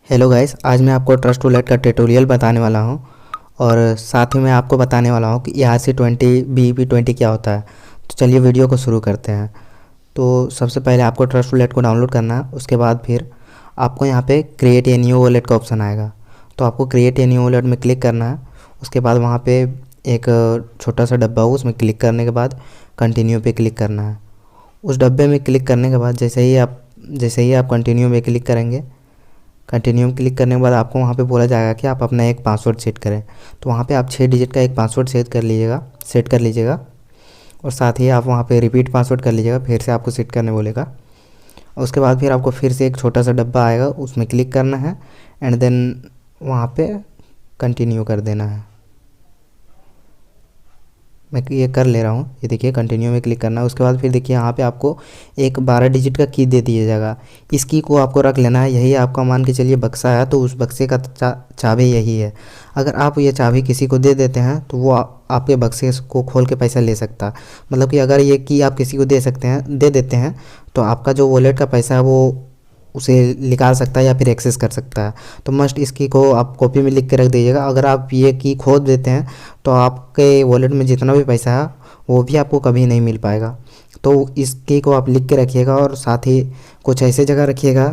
Hello guys, आज मैं आपको ट्रस्ट वॉलेट का ट्यूटोरियल बताने वाला हूं और साथ ही मैं आपको बताने वाला हूं कि ERC20 BEP20 क्या होता है। तो चलिए वीडियो को शुरू करते हैं। तो सबसे पहले आपको ट्रस्ट वॉलेट को डाउनलोड करना है। उसके बाद फिर आपको यहां पे क्रिएट ए न्यू वॉलेट का ऑप्शन आएगा। तो आपको क्रिएट ए न्यू वॉलेट में क्लिक करना है। उसके बाद वहाँ पे एक छोटा सा डब्बा हो, उसमें क्लिक करने के बाद कंटिन्यू पे क्लिक करना है। उस डब्बे में क्लिक करने के बाद जैसे ही आप कंटिन्यू में क्लिक करेंगे, कंटिन्यू में क्लिक करने के बाद आपको वहाँ पे बोला जाएगा कि आप अपना एक पासवर्ड सेट करें। तो वहाँ पे आप 6 डिजिट का एक पासवर्ड सेट कर लीजिएगा और साथ ही आप वहाँ पे रिपीट पासवर्ड कर लीजिएगा। फिर से आपको सेट करने बोलेगा। और उसके बाद फिर आपको फिर से एक छोटा सा डब्बा आएगा, उसमें क्लिक करना है एंड देन वहाँ पे कंटिन्यू कर देना है। मैं ये कर ले रहा हूँ। ये देखिए कंटिन्यू में क्लिक करना है। उसके बाद फिर देखिए यहाँ पे आपको एक 12 डिजिट का की दे दिया जाएगा। इस की को आपको रख लेना है। यही आपका मान के चलिए बक्सा है, तो उस बक्से का चाबी यही है। अगर आप ये चाबी किसी को दे देते हैं तो वो आपके बक्से को खोल के पैसा ले सकता है। मतलब कि अगर ये की आप किसी को दे देते हैं तो आपका जो वॉलेट का पैसा है वो उसे निकाल सकता है या फिर एक्सेस कर सकता है। तो मस्ट इस की को आप कॉपी में लिख के रख दीजिएगा। अगर आप ये की खो देते हैं तो आपके वॉलेट में जितना भी पैसा है वो भी आपको कभी नहीं मिल पाएगा। तो इस की को आप लिख के रखिएगा और साथ ही कुछ ऐसे जगह रखिएगा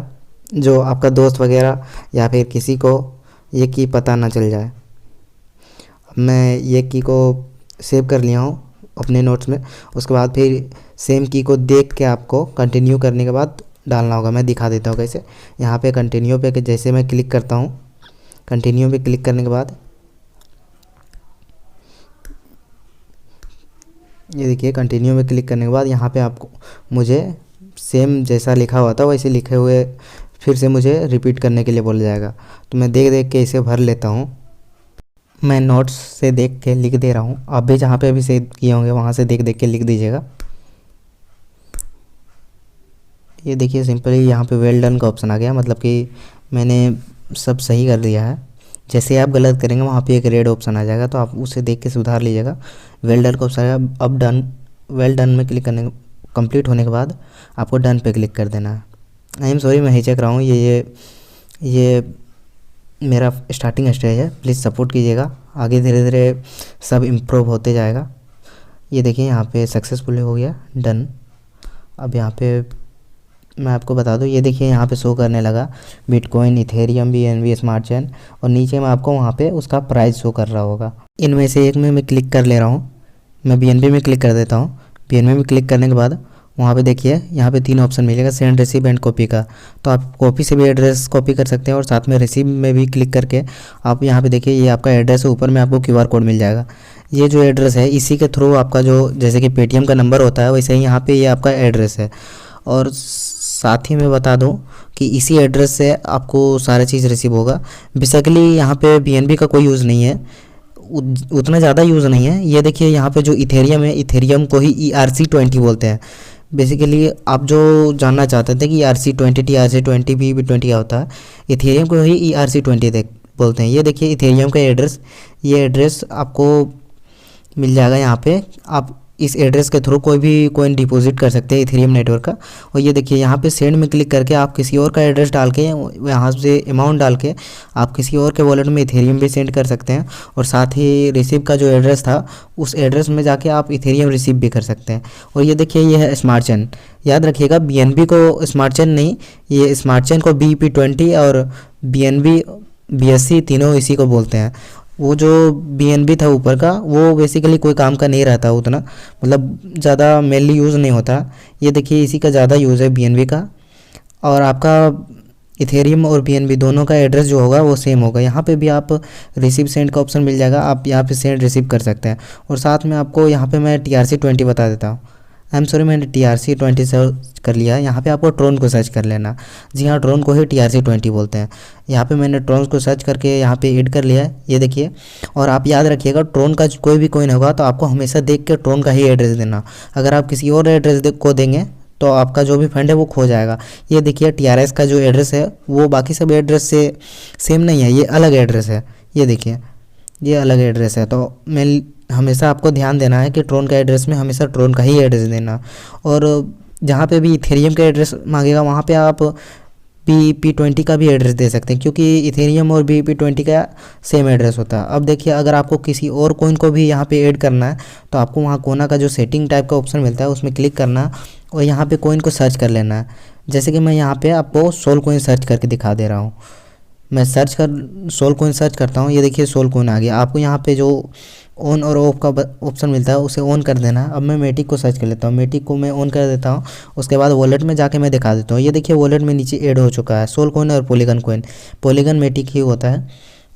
जो आपका दोस्त वगैरह या फिर किसी को ये की पता ना चल जाए। मैं ये की को सेव कर लिया हूँ अपने नोट्स में। उसके बाद फिर सेम की को देख के आपको कंटिन्यू करने के बाद डालना होगा। मैं दिखा देता हूँ कैसे। यहाँ पे कंटिन्यू पे जैसे मैं क्लिक करता हूँ, कंटिन्यू पे क्लिक करने के बाद ये देखिए कंटिन्यू में क्लिक करने के बाद यहाँ पे आपको मुझे सेम जैसा लिखा हुआ था वैसे लिखे हुए फिर से मुझे रिपीट करने के लिए बोला जाएगा। तो मैं देख देख के इसे भर लेता हूँ। मैं नोट्स से देख के लिख दे रहा हूँ। आप भी जहाँ पे अभी सेव किए होंगे वहाँ से देख देख के लिख दीजिएगा। ये देखिए सिंपली यहाँ पे वेल डन का ऑप्शन आ गया, मतलब कि मैंने सब सही कर दिया है। जैसे आप गलत करेंगे वहाँ पे एक रेड ऑप्शन आ जाएगा, तो आप उसे देख के सुधार लीजिएगा। वेल डन का ऑप्शन आएगा। अब वेल डन में क्लिक करने कंप्लीट होने के बाद आपको डन पे क्लिक कर देना है। आई एम सॉरी, मैं हिचक रहा हूँ। ये मेरा स्टार्टिंग स्टेज है, प्लीज़ सपोर्ट कीजिएगा। आगे धीरे धीरे सब इम्प्रूव होते जाएगा। ये देखिए यहाँ पे सक्सेसफुल हो गया, डन। अब यहाँ पे मैं आपको बता दूं, ये देखिए यहाँ पे शो करने लगा bitcoin, Ethereum, BNB, smart chain और नीचे में आपको वहाँ पे उसका प्राइस शो कर रहा होगा। इनमें से एक में मैं क्लिक कर ले रहा हूँ। मैं BNB में क्लिक कर देता हूँ। BNB में क्लिक करने के बाद वहाँ पे देखिए यहाँ पे 3 ऑप्शन मिलेगा, सेंड, रिसीव एंड कॉपी का। तो आप कॉपी से भी एड्रेस कॉपी कर सकते हैं और साथ में रिसीव में भी क्लिक करके आप यहाँ पे देखिए ये आपका एड्रेस है। ऊपर में आपको QR कोड मिल जाएगा। ये जो एड्रेस है इसी के थ्रू आपका जो जैसे कि पेटीएम का नंबर होता है वैसे ही यहाँ पे ये आपका एड्रेस है। और साथ ही मैं बता दूं कि इसी एड्रेस से आपको सारे चीज़ रिसीव होगा। बेसिकली यहाँ पे BNB का कोई यूज़ नहीं है, उतना ज़्यादा यूज़ नहीं है। ये देखिए यहाँ पे जो इथेरियम है, इथेरियम को ही ERC20 बोलते हैं। बेसिकली आप जो जानना चाहते थे कि ERC20 TRC20 BEP20 क्या होता है, इथेरियम को ही ERC20 बोलते हैं। ये देखिए इथेरियम का एड्रेस, ये एड्रेस आपको मिल जाएगा यहाँ पे। आप इस एड्रेस के थ्रू कोई भी कॉइन डिपॉजिट कर सकते हैं इथेरियम नेटवर्क का। और ये देखिए यहाँ पे सेंड में क्लिक करके आप किसी और का एड्रेस डाल के यहाँ से अमाउंट डाल के आप किसी और के वॉलेट में इथेरियम भी सेंड कर सकते हैं। और साथ ही रिसीव का जो एड्रेस था उस एड्रेस में जाके आप इथेरियम रिसीव भी कर सकते हैं। और ये देखिए ये है स्मार्ट चेन। याद रखिएगा BNB को स्मार्ट चेन नहीं, ये स्मार्ट चेन को BEP20 और BNB BSC तीनों इसी को बोलते हैं। वो जो BNB था ऊपर का वो बेसिकली कोई काम का नहीं रहता उतना, मतलब ज़्यादा मेनली यूज़ नहीं होता। ये देखिए इसी का ज़्यादा यूज़ है BNB का। और आपका इथेरियम और BNB दोनों का एड्रेस जो होगा वो सेम होगा। यहाँ पे भी आप रिसीव सेंड का ऑप्शन मिल जाएगा, आप यहाँ पे सेंड रिसीव कर सकते हैं। और साथ में आपको यहाँ पे मैं TRC20 बता देता हूँ। आई एम सॉरी, मैंने TRC20 सर्च कर लिया है। यहाँ पे आपको ट्रोन को सर्च कर लेना। जी हाँ, ट्रोन को ही TRC20 बोलते हैं। यहाँ पे मैंने ट्रोन को सर्च करके यहाँ पे ऐड कर लिया है, ये देखिए। और आप याद रखिएगा ट्रोन का कोई भी कॉइन होगा तो आपको हमेशा देख के ट्रोन का ही एड्रेस देना। अगर आप किसी और एड्रेस को देंगे तो आपका जो भी फंड है वो खो जाएगा। ये देखिए TRS का जो एड्रेस है वो बाकी सब एड्रेस से सेम नहीं है, ये अलग एड्रेस है। ये देखिए ये अलग एड्रेस है। तो मैं हमेशा आपको ध्यान देना है कि ट्रोन का एड्रेस में हमेशा ट्रोन का ही एड्रेस देना। और जहाँ पे भी इथेरियम का एड्रेस मांगेगा वहाँ पे आप BEP20 का भी एड्रेस दे सकते हैं, क्योंकि इथेरियम और BEP20 का सेम एड्रेस होता है। अब देखिए, अगर आपको किसी और कॉइन को भी यहाँ पे ऐड करना है तो आपको वहाँ कोना का जो सेटिंग टाइप का ऑप्शन मिलता है उसमें क्लिक करना है और यहाँ पे कॉइन को सर्च कर लेना है। जैसे कि मैं यहाँ पे आपको सोल कॉइन सर्च करके दिखा दे रहा हूँ। मैं सोल कॉइन सर्च करता हूँ, ये देखिए सोल कॉइन आ गया। आपको यहाँ पे जो ऑन और ऑफ का ऑप्शन मिलता है उसे ऑन कर देना है। अब मैं मेटिक को सर्च कर लेता हूँ, मेटिक को मैं ऑन कर देता हूँ। उसके बाद वॉलेट में जाके मैं दिखा देता हूँ। ये देखिए वॉलेट में नीचे ऐड हो चुका है सोल कॉइन और पॉलीगन कॉइन। पॉलीगन मेटिक ही होता है।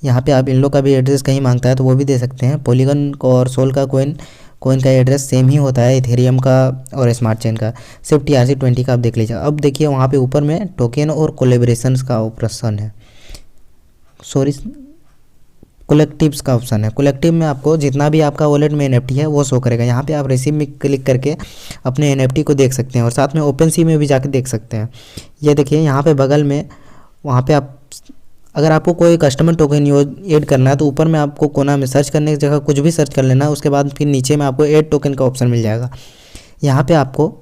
यहाँ पे आप इन लोग का भी एड्रेस कहीं मांगता है तो वो भी दे सकते हैं। पॉलीगन और सोल का कॉइन का एड्रेस सेम ही होता है इथेरियम का और स्मार्ट चेन का, सिर्फ TRC20 का आप देख लीजिए। अब देखिए वहाँ पे ऊपर में टोकन और कोलेब्रेशंस का ऑप्शन है, सॉरी कलेक्टिव्स का ऑप्शन है। कलेक्टिव में आपको जितना भी आपका वॉलेट में NFT है वो शो करेगा। यहाँ पे आप रिसीव में क्लिक करके अपने NFT को देख सकते हैं और साथ में OpenSea में भी जाके देख सकते हैं। ये देखिए यहाँ पे बगल में, वहाँ पे आप अगर आपको कोई कस्टमर टोकन ऐड करना है तो ऊपर में आपको कोना में सर्च करने की जगह कुछ भी सर्च कर लेना है। उसके बाद फिर नीचे में आपको ऐड टोकन का ऑप्शन मिल जाएगा। यहाँ पे आपको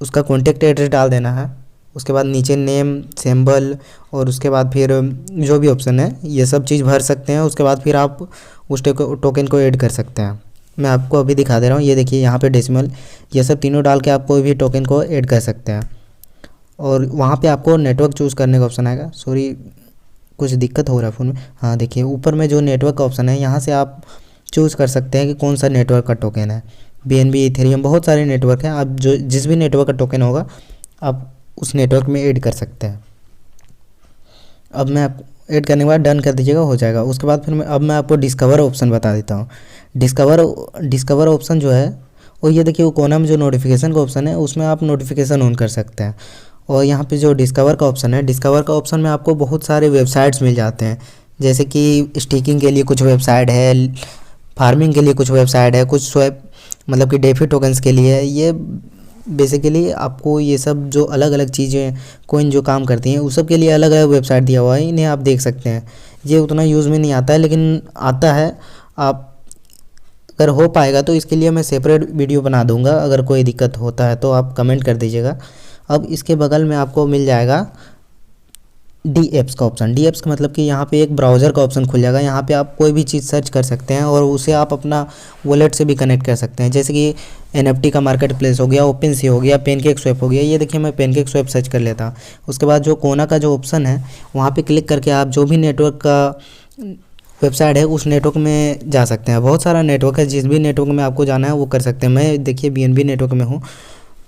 उसका कॉन्टैक्ट एड्रेस डाल देना है। उसके बाद नीचे नेम, सिंबल और उसके बाद फिर जो भी ऑप्शन है ये सब चीज़ भर सकते हैं। उसके बाद फिर आप उस टोकन को ऐड कर सकते हैं। मैं आपको अभी दिखा दे रहा हूँ। ये देखिए यहाँ पे डेसिमल, ये सब तीनों डाल के आप कोई भी टोकन को ऐड कर सकते हैं। और वहाँ पे आपको नेटवर्क चूज़ करने का ऑप्शन आएगा। सॉरी कुछ दिक्कत हो रहा है फ़ोन में। हाँ देखिए ऊपर में जो नेटवर्क का ऑप्शन है यहाँ से आप चूज़ कर सकते हैं कि कौन सा नेटवर्क का टोकन है। BNB, इथेरियम, बहुत सारे नेटवर्क हैं। आप जो जिस भी नेटवर्क का टोकन होगा आप उस नेटवर्क में ऐड कर सकते हैं। अब मैं ऐड करने के बाद डन कर दीजिएगा, हो जाएगा। उसके बाद फिर अब मैं आपको डिस्कवर ऑप्शन बता देता हूँ। डिस्कवर ऑप्शन जो है और ये देखिए वो कोना में जो नोटिफिकेशन का ऑप्शन है उसमें आप नोटिफिकेशन ऑन कर सकते हैं। और यहाँ पे जो डिस्कवर का ऑप्शन है, डिस्कवर का ऑप्शन में आपको बहुत सारे वेबसाइट्स मिल जाते हैं। जैसे कि स्टेकिंग के लिए कुछ वेबसाइट है, फार्मिंग के लिए कुछ वेबसाइट है, कुछ स्वैप मतलब कि डेफी टोकन्स के लिए। ये बेसिकली आपको ये सब जो अलग अलग चीज़ें कोइन जो काम करती हैं उस सब के लिए अलग अलग वेबसाइट दिया हुआ है, इन्हें आप देख सकते हैं। ये उतना यूज़ में नहीं आता है लेकिन आता है। आप अगर हो पाएगा तो इसके लिए मैं सेपरेट वीडियो बना दूंगा। अगर कोई दिक्कत होता है तो आप कमेंट कर दीजिएगा। अब इसके बगल में आपको मिल जाएगा DApps का ऑप्शन। DApps का मतलब कि यहाँ पे एक ब्राउज़र का ऑप्शन खुल जाएगा। यहाँ पे आप कोई भी चीज़ सर्च कर सकते हैं और उसे आप अपना वॉलेट से भी कनेक्ट कर सकते हैं। जैसे कि NFT का मार्केट प्लेस हो गया, OpenSea हो गया, PancakeSwap हो गया। ये देखिए मैं PancakeSwap सर्च कर लेता हूँ। उसके बाद जो कोना का जो ऑप्शन है वहाँ पर क्लिक करके आप जो भी नेटवर्क का वेबसाइट है उस नेटवर्क में जा सकते हैं। बहुत सारा नेटवर्क है, जिस भी नेटवर्क में आपको जाना है वो कर सकते हैं। मैं देखिए BNB नेटवर्क में हूँ,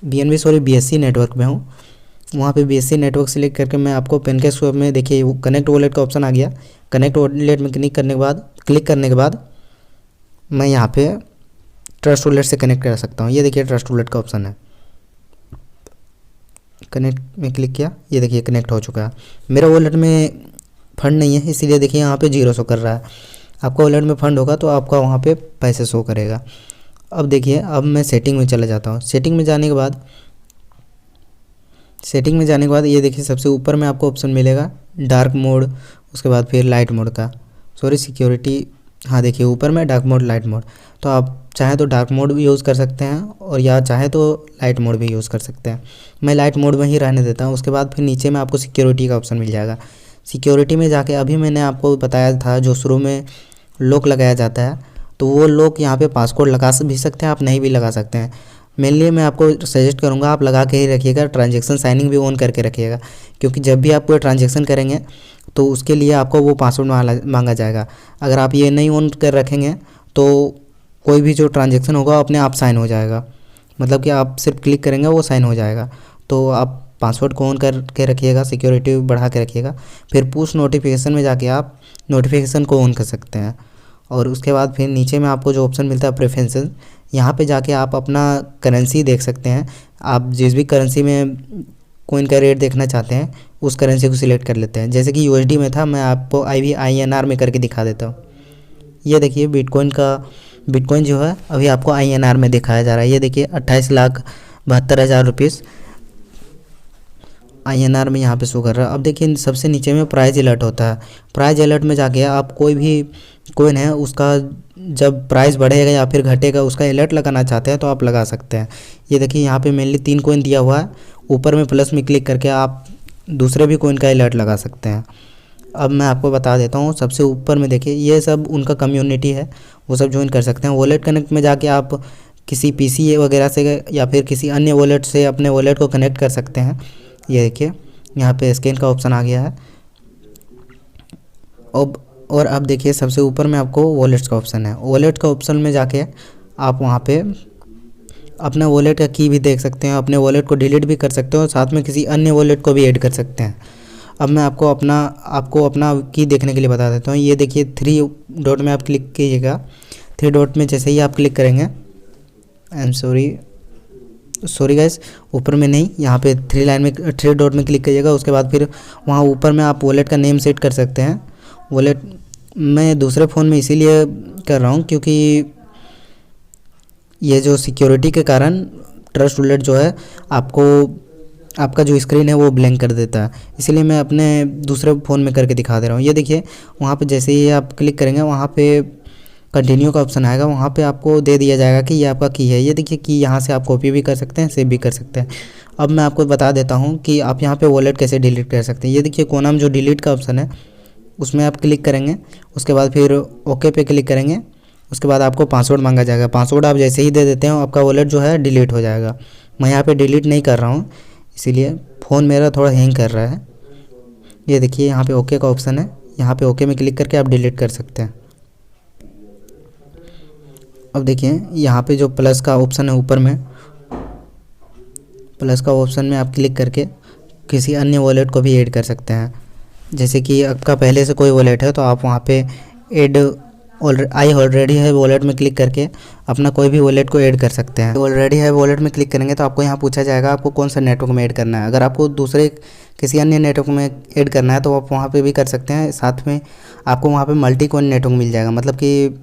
BSC नेटवर्क में हूँ। वहाँ पे BSC नेटवर्क सेलेक्ट करके मैं आपको PancakeSwap में देखिए वो कनेक्ट वॉलेट का ऑप्शन आ गया। कनेक्ट वॉलेट में क्लिक करने के बाद मैं यहाँ पे ट्रस्ट वॉलेट से कनेक्ट कर सकता हूँ। ये देखिए ट्रस्ट वॉलेट का ऑप्शन है, कनेक्ट में क्लिक किया, ये देखिए कनेक्ट हो चुका है। मेरा वॉलेट में फंड नहीं है इसीलिए देखिए यहाँ पे 0 शो कर रहा है। आपका वॉलेट में फंड होगा तो आपका वहाँ पे पैसे शो करेगा। अब देखिए अब मैं सेटिंग में चला जाता हूँ। सेटिंग में जाने के बाद ये देखिए सबसे ऊपर में आपको ऑप्शन मिलेगा डार्क मोड, उसके बाद फिर लाइट मोड का, सॉरी सिक्योरिटी। हाँ देखिए ऊपर में डार्क मोड, लाइट मोड। तो आप चाहे तो डार्क मोड भी यूज़ कर सकते हैं और या चाहे तो लाइट मोड भी यूज़ कर सकते हैं। मैं लाइट मोड में ही रहने देता हूँ। उसके बाद फिर नीचे में आपको सिक्योरिटी का ऑप्शन मिल जाएगा। सिक्योरिटी में जाके अभी मैंने आपको बताया था जो शुरू में लॉक लगाया जाता है, तो वो लॉक यहाँ पे पासवर्ड लगा भी सकते हैं, आप नहीं भी लगा सकते हैं। मेनली मैं आपको सजेस्ट करूँगा आप लगा के ही रखिएगा। ट्रांजेक्शन साइनिंग भी ऑन करके रखिएगा, क्योंकि जब भी आप कोई ट्रांजेक्शन करेंगे तो उसके लिए आपको वो पासवर्ड मांगा जाएगा। अगर आप ये नहीं ऑन कर रखेंगे तो कोई भी जो ट्रांजेक्शन होगा अपने आप साइन हो जाएगा। मतलब कि आप सिर्फ क्लिक करेंगे वो साइन हो जाएगा। तो आप पासवर्ड को ऑन करके रखिएगा, सिक्योरिटी बढ़ा के रखिएगा। फिर पुश नोटिफिकेशन में जाके आप नोटिफिकेशन को ऑन कर सकते हैं। और उसके बाद फिर नीचे में आपको जो ऑप्शन मिलता है प्रेफरेंसेस, यहाँ पे जाके आप अपना करेंसी देख सकते हैं। आप जिस भी करेंसी में कोइन का रेट देखना चाहते हैं उस करेंसी को सिलेक्ट कर लेते हैं। जैसे कि USD में था, मैं आपको INR में करके दिखा देता हूँ। ये देखिए बिटकॉइन जो है अभी आपको INR में दिखाया जा रहा है। ये देखिए 28,72,000 रुपीज़ INR में यहाँ पे शो कर रहा है। अब देखिए सबसे नीचे में प्राइस अलर्ट होता है। प्राइस अलर्ट में जाके आप कोई भी कोइन है उसका जब प्राइस बढ़ेगा या फिर घटेगा उसका अलर्ट लगाना चाहते हैं तो आप लगा सकते हैं। ये देखिए यहाँ पे मेनली 3 कोइन दिया हुआ है। ऊपर में प्लस में क्लिक करके आप दूसरे भी कोइन का अलर्ट लगा सकते हैं। अब मैं आपको बता देता हूँ, सबसे ऊपर में देखिए ये सब उनका कम्युनिटी है, वो सब ज्वाइन कर सकते हैं। वॉलेट कनेक्ट में जाके आप किसी पीसी वगैरह से या फिर किसी अन्य वॉलेट से अपने वॉलेट को कनेक्ट कर सकते हैं। ये देखिए यहाँ पे स्कैन का ऑप्शन आ गया है। और अब देखिए सबसे ऊपर में आपको वॉलेट्स का ऑप्शन है। वॉलेट का ऑप्शन में जाके आप वहाँ पे अपना वॉलेट का की भी देख सकते हैं, अपने वॉलेट को डिलीट भी कर सकते हो और साथ में किसी अन्य वॉलेट को भी ऐड कर सकते हैं। अब मैं आपको अपना की देखने के लिए बता देता हूँ। ये देखिए 3 डॉट में आप क्लिक कीजिएगा। 3 डॉट में जैसे ही आप क्लिक करेंगे, आई एम सॉरी गाइस, ऊपर में नहीं, यहाँ पे 3 डॉट में क्लिक कीजिएगा। उसके बाद फिर वहाँ ऊपर में आप वॉलेट का नेम सेट कर सकते हैं। वॉलेट मैं दूसरे फ़ोन में इसीलिए कर रहा हूँ क्योंकि ये जो सिक्योरिटी के कारण ट्रस्ट वॉलेट जो है आपका जो स्क्रीन है वो ब्लैंक कर देता है, इसीलिए मैं अपने दूसरे फ़ोन में करके दिखा दे रहा हूँ। ये देखिए वहाँ पे जैसे ही आप क्लिक करेंगे वहाँ पे कंटिन्यू का ऑप्शन आएगा, वहाँ पे आपको दे दिया जाएगा कि ये आपका की है। ये देखिए की यहाँ से आप कॉपी भी कर सकते हैं, सेव भी कर सकते हैं। अब मैं आपको बता देता हूँ कि आप यहाँ पे वॉलेट कैसे डिलीट कर सकते हैं। ये देखिए कोना में जो डिलीट का ऑप्शन है उसमें आप क्लिक करेंगे, उसके बाद फिर ओके पे क्लिक करेंगे। उसके बाद आपको पासवर्ड मांगा जाएगा। पासवर्ड आप जैसे ही दे देते हो आपका वॉलेट जो है डिलीट हो जाएगा। मैं यहाँ पे डिलीट नहीं कर रहा हूँ, इसीलिए फ़ोन मेरा थोड़ा हैंग कर रहा है। ये देखिए यहाँ पे ओके का ऑप्शन है, यहाँ पे ओके में क्लिक करके आप डिलीट कर सकते हैं। अब देखिए यहाँ पे जो प्लस का ऑप्शन है ऊपर में, प्लस का ऑप्शन में आप क्लिक करके किसी अन्य वॉलेट को भी ऐड कर सकते हैं। जैसे कि आपका पहले से कोई वॉलेट है तो आप वहाँ पे ऐड आई ऑलरेडी है वॉलेट में क्लिक करके अपना कोई भी वॉलेट को ऐड कर सकते हैं। ऑलरेडी है वॉलेट में क्लिक करेंगे तो आपको यहाँ पूछा जाएगा आपको कौन सा नेटवर्क में ऐड करना है। अगर आपको दूसरे किसी अन्य नेटवर्क में ऐड करना है तो आप वहाँ पे भी कर सकते हैं। साथ में आपको वहाँ पे मल्टी कॉइन नेटवर्क मिल जाएगा, मतलब कि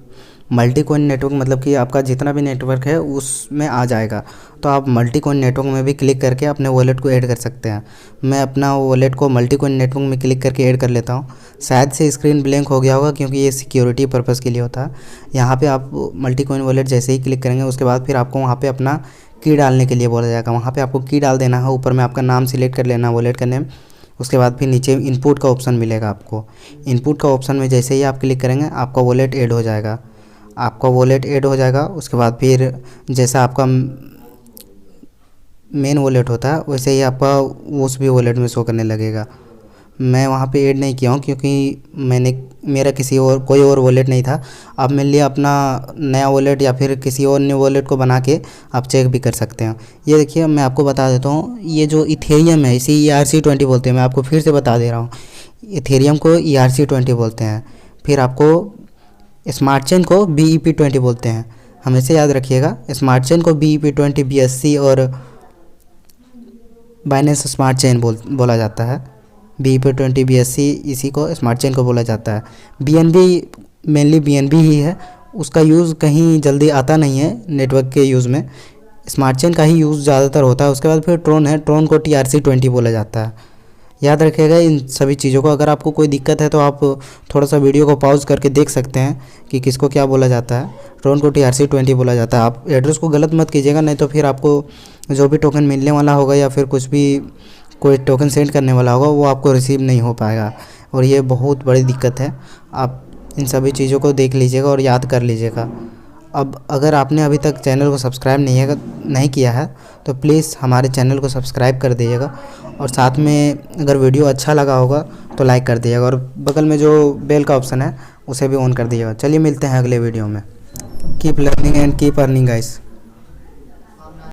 मल्टी कॉइन नेटवर्क मतलब कि आपका जितना भी नेटवर्क है उसमें आ जाएगा। तो आप मल्टी कॉइन नेटवर्क में भी क्लिक करके अपने वॉलेट को ऐड कर सकते हैं। मैं अपना वॉलेट को मल्टी कॉइन नेटवर्क में क्लिक करके ऐड कर लेता हूँ। शायद से स्क्रीन ब्लैंक हो गया होगा क्योंकि ये सिक्योरिटी पर्पज़ के लिए होता है। यहाँ पे आप मल्टी कॉइन वॉलेट जैसे ही क्लिक करेंगे उसके बाद फिर आपको वहाँ पे अपना की डालने के लिए बोला जाएगा। वहाँ पे आपको की डाल देना है, ऊपर में आपका नाम सिलेक्ट कर लेना, वॉलेट का नेम। उसके बाद फिर नीचे इनपुट का ऑप्शन मिलेगा आपको। इनपुट का ऑप्शन में जैसे ही आप क्लिक करेंगे आपका वॉलेट ऐड हो जाएगा। आपका वॉलेट ऐड हो जाएगा। उसके बाद फिर जैसा आपका मेन वॉलेट होता है वैसे ही आपका उस भी वॉलेट में शो करने लगेगा। मैं वहाँ पे ऐड नहीं किया हूँ क्योंकि मेरा कोई और वॉलेट नहीं था। आप मेरे लिए अपना नया वॉलेट या फिर किसी और न्यू वॉलेट को बना के आप चेक भी कर सकते हैं। ये देखिए मैं आपको बता देता हूँ, ये जो इथेरियम है इसे ERC20 बोलते हैं। मैं आपको फिर से बता दे रहा हूँ, इथेरियम को ERC20 बोलते हैं। फिर आपको स्मार्ट चेन को BEP20 बोलते हैं। हमेशा याद रखिएगा, स्मार्ट चेन को BEP20, BSC और बाइनेंस स्मार्ट चेन बोला जाता है। BEP20, BSC इसी को स्मार्ट चेन को बोला जाता है। BNB मेनली BNB ही है, उसका यूज़ कहीं जल्दी आता नहीं है नेटवर्क के यूज़ में। स्मार्ट चेन का ही यूज़ ज़्यादातर होता है। उसके बाद फिर ट्रोन है, ट्रोन को TRC20 बोला जाता है। याद रखिएगा इन सभी चीज़ों को। अगर आपको कोई दिक्कत है तो आप थोड़ा सा वीडियो को पॉज करके देख सकते हैं कि किसको क्या बोला जाता है। ट्रोन को TRC20 बोला जाता है। आप एड्रेस को गलत मत कीजिएगा, नहीं तो फिर आपको जो भी टोकन मिलने वाला होगा या फिर कुछ भी कोई टोकन सेंड करने वाला होगा वो आपको रिसीव नहीं हो पाएगा, और ये बहुत बड़ी दिक्कत है। आप इन सभी चीज़ों को देख लीजिएगा और याद कर लीजिएगा। अब अगर आपने अभी तक चैनल को सब्सक्राइब नहीं किया है तो प्लीज़ हमारे चैनल को सब्सक्राइब कर दीजिएगा, और साथ में अगर वीडियो अच्छा लगा होगा तो लाइक कर दीजिएगा, और बगल में जो बेल का ऑप्शन है उसे भी ऑन कर दीजिएगा। चलिए मिलते हैं अगले वीडियो में। Keep learning and keep earning guys.